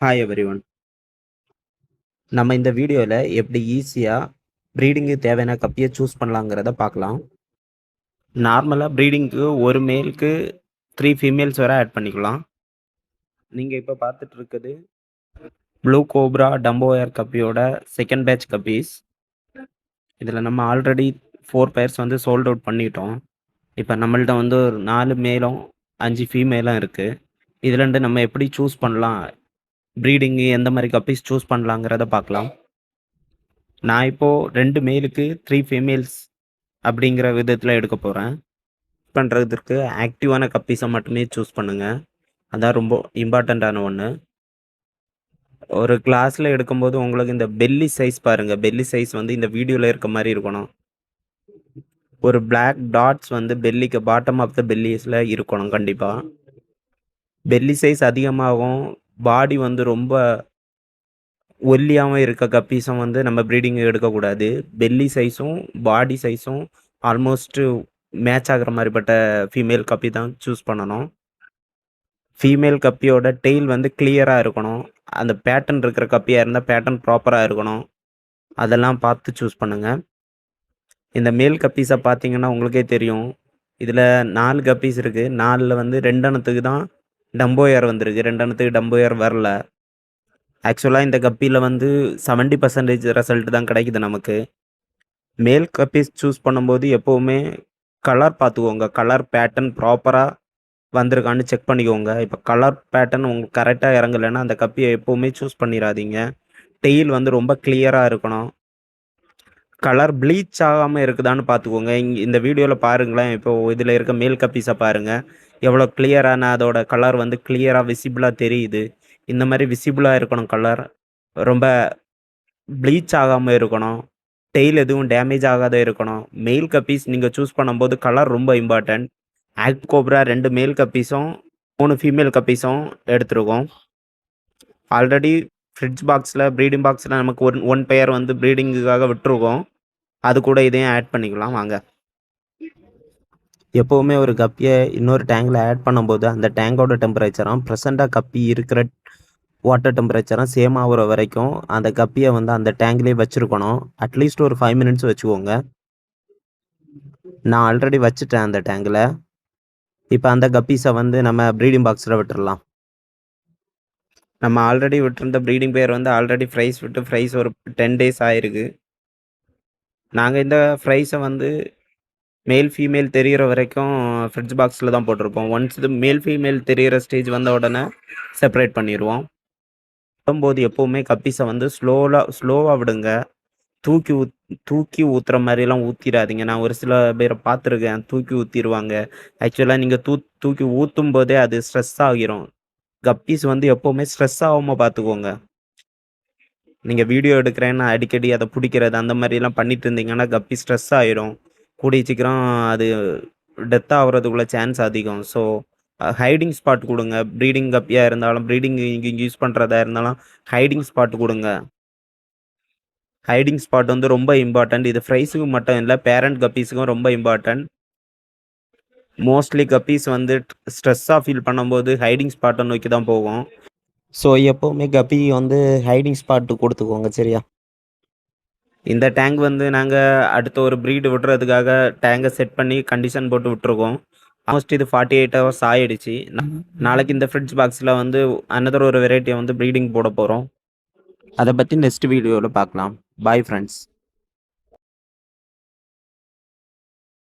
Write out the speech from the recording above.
Hi everyone. நம்ம இந்த வீடியோல எப்படி ஈஸியா ப்ரீடிங்க்கு தேவையான கப்பிய சூஸ் பண்ணலாங்கிறத பார்க்கலாம். நார்மலா ப்ரீடிங்க்கு ஒரு மேல்க்கு 3 ஃபீமேல்ஸ் வரை ஆட் பண்ணிக்கலாம். நீங்க இப்ப பார்த்துட்டு இருக்குது ப்ளூ கோப்ரா டம்போ ஏர் கப்பியோட செகண்ட் பேட்ச் கப்பீஸ். இதுல நம்ம ஆல்ரெடி 4 பேர்ஸ் வந்து சோல்ட் அவுட் பண்ணிட்டோம். இப்ப நம்மள்ட்ட வந்து ஒரு 4 மேலும் 5 ஃபீமேலும் இருக்கு. இதுலருந்து நம்ம எப்படி சூஸ் பண்ணலாம்? ப்ரீடிங்கு எந்த மாரி கப்பீஸ் சூஸ் பண்ணலாங்கிறத பார்க்கலாம். நான் இப்போ 2 மேலுக்கு 3 ஃபீமேல்ஸ் அப்படிங்கிற விதத்துல எடுக்க போறேன். பண்றதற்கு ஆக்டிவான கப்பீஸ மட்டுமே சூஸ் பண்ணுங்க. அதான் ரொம்ப இம்பார்ட்டன்ட்டான ஒண்ணு. ஒரு கிளாஸ்ல எடுக்கும்போது உங்களுக்கு இந்த பெல்லி சைஸ் பாருங்க. பெல்லி சைஸ் வந்து இந்த வீடியோல இருக்க மாரி இருக்கணும். ஒரு பிளாக் டாட்ஸ் வந்து பெல்லிக்கு பாட்டம் ஆஃப் த பெல்லிஸ்ல இருக்கணும் கண்டிப்பா. பெல்லி சைஸ் அதிகமாகும். பாடி வந்து ரொம்ப ஒல்லியாவும் இருக்க கப்பீஸும் வந்து நம்ம ப்ரீடிங் எடுக்கக்கூடாது. பெல்லி சைஸும், பாடி சைஸும் ஆல்மோஸ்ட் மேட்ச் ஆகுற மாரிப்பட்ட ஃபீமேல் கப்பி தான் சூஸ் பண்ணணும். ஃபீமேல் கப்பியோட டெயில் வந்து கிளியரா இருக்கணும். அந்த பேட்டர்ன் இருக்கிற கப்பியா இருந்தா பேட்டர்ன் ப்ராப்பரா இருக்கணும். அதெல்லாம் பார்த்து சூஸ் பண்ணுங்க. இந்த மேல் கப்பீஸ பார்த்தீங்கன்னா உங்களுக்கே தெரியும். இதுல 4 கப்பீஸ் இருக்கு. 4ல வந்து 2 அணத்துக்கு தான் டம்போ ஏர் வந்திருக்கு. 2 அணத்துக்கு டம்போ ஏர் வரல. ஆக்சுவலா இந்த கப்பில வந்து 70% ரிசல்ட் தான் கிடைக்குது நமக்கு. மேல் கப்பீஸ் சூஸ் பண்ணும்போது எப்பவுமே கலர் பார்த்துக்கோங்க. கலர் பேட்டர்ன் ப்ராப்பரா வந்திருக்கான்னு செக் பண்ணிக்கோங்க. இப்ப கலர் பேட்டர்ன் உங்களுக்கு கரெக்ட்டா இறங்கலன்னா, அந்த கப்பிய எப்பவுமே சூஸ் பண்ணிறாதீங்க. டெயில் வந்து ரொம்ப கிளியரா இருக்கணும். கலர் ப்ளீச் ஆகாம இருக்குதான்னு பார்த்துக்கோங்க. இந்த வீடியோல பாருங்களேன். இப்போ இதுல இருக்க மேல் கப்பீஸ பாருங்க. எவ்வளோ கிளியரான அதோட கலர் வந்து கிளியரா விசிபிளா தெரியுது. இந்த மாரி விசிபிளா இருக்கணும் கலர். ரொம்ப ப்ளீச் ஆகாம இருக்கணும். டெயில் எதுவும் டேமேஜ் ஆகாத இருக்கணும். மெயில் கப்பீஸ் நீங்க சூஸ் பண்ணும்போது கலர் ரொம்ப இம்பார்ட்டன்ட். ஆக்ட் கோப்ரா 2 மேல் கப்பீஸும், 3 ஃபீமேல் கப்பீஸும் எடுத்திருக்கோம். ஆல்ரெடி ஃப்ரிட்ஜ் பாக்ஸ்ல ப்ரீடிங் பாக்ஸ்ல நமக்கு ஒன் பெயர் வந்து ப்ரீடிங்குக்காக விட்டுருக்கோம். அது கூட இதையும் ஆட் பண்ணிக்கலாம் வாங்க. எப்பவுமே ஒரு கப்பிய இன்னொரு டேங்க்ல ஆட் பண்ணும்போது, அந்த டேங்கோட டெம்பரேச்சரும், பிரசன்ட்டா கப்பி இருக்கிற வாட்டர் டெம்பரேச்சரும் சேம் ஆகுற வரைக்கும், அந்த கப்பிய வந்து அந்த டேங்க்லயே வச்சிருக்கணும். அட்லீஸ்ட் ஒரு 5 மினிட்ஸ் வச்சுக்கோங்க. நான் ஆல்ரெடி வச்சுட்டேன் அந்த டேங்க்ல. இப்ப அந்த கப்பீஸ வந்து நம்ம ப்ரீடிங் பாக்ஸ்ல விட்டுறலாம். நம்ம ஆல்ரெடி விட்டிருந்த ப்ரீடிங் பேர் வந்து ஆல்ரெடி ஃப்ரைஸ் விட்டு ஃப்ரைஸ் ஒரு 10 டேஸ் ஆயிருக்கு. நாங்க இந்த ஃப்ரைஸ வந்து மேல், ஃபீமேல் தெரியிற வரைக்கும் ஃப்ரிட்ஜ் பாக்ஸ்ல தான் போட்டிருப்போம். ஒன்ஸ் இது மேல், ஃபீமேல் தெரியிற ஸ்டேஜ் வந்த உடனே செப்பரேட் பண்ணிருவோம். விடும்போது எப்பவுமே கப்பீஸ வந்து ஸ்லோவா விடுங்க. தூக்கி ஊத் தூக்கி ஊத்துற மாரிலாம் ஊத்திராதீங்க. நான் ஒரு சில பேர பார்த்துருக்கேன். தூக்கி ஊத்திருவாங்க. ஆக்சுவலா நீங்க தூக்கி ஊத்தும்போதே அது ஸ்ட்ரெஸ் ஆகிரும். கப்பீஸ் வந்து எப்பவுமே ஸ்ட்ரெஸ் ஆவாம பார்த்துக்கோங்க. நீங்க வீடியோ எடுக்கிறேன்னு அடிக்கடி அத புடிக்கிறது, அந்த மாரிலாம் பண்ணிட்டு இருந்தீங்கன்னா, கப்பி ஸ்ட்ரெஸ் ஆயிரும். கூடிய சீக்கிரம் அது டெத் ஆகுறதுக்குள்ள சான்ஸ் அதிகம். ஸோ, ஹைடிங் ஸ்பாட் குடுங்க. ப்ரீடிங் கப்பியா இருந்தாலும், ப்ரீடிங் இங்க யூஸ் பண்றதா இருந்தாலும், ஹைடிங் ஸ்பாட் குடுங்க. ஹைடிங் ஸ்பாட் வந்து ரொம்ப இம்பார்ட்டன்ட். இது ஃப்ரைஸுக்கு மட்டும் இல்ல, பேரண்ட் கப்பீஸுக்கும் ரொம்ப இம்பார்ட்டன்ட். மோஸ்ட்லி கப்பீஸ் வந்து ஸ்ட்ரெஸ்ஸா ஃபீல் பண்ணும்போது ஹைடிங் ஸ்பாட்ட நோக்கி தான் போகும். ஸோ, எப்பவுமே கப்பி வந்து ஹைடிங் ஸ்பாட் குடுத்துக்கோங்க. சரியா? இந்த டேங்க் வந்து நாங்க அடுத்த ஒரு ப்ரீட் விடுறதுக்காக டேங்க செட் பண்ணி கண்டிஷன் போட்டு விட்டுருக்கோம். ஆல்மோஸ்ட் இது 48 ஹவர்ஸ் ஆயிடுச்சு. நாளைக்கு இந்த ஃப்ரிட்ஜ் பாக்ஸ்ல வந்து அனதர் ஒரு வெரைட்டிய வந்து ப்ரீடிங் போட போறோம். அத பத்தி நெக்ஸ்ட் வீடியோல பார்க்கலாம். பாய் ஃபிரெண்ட்ஸ்.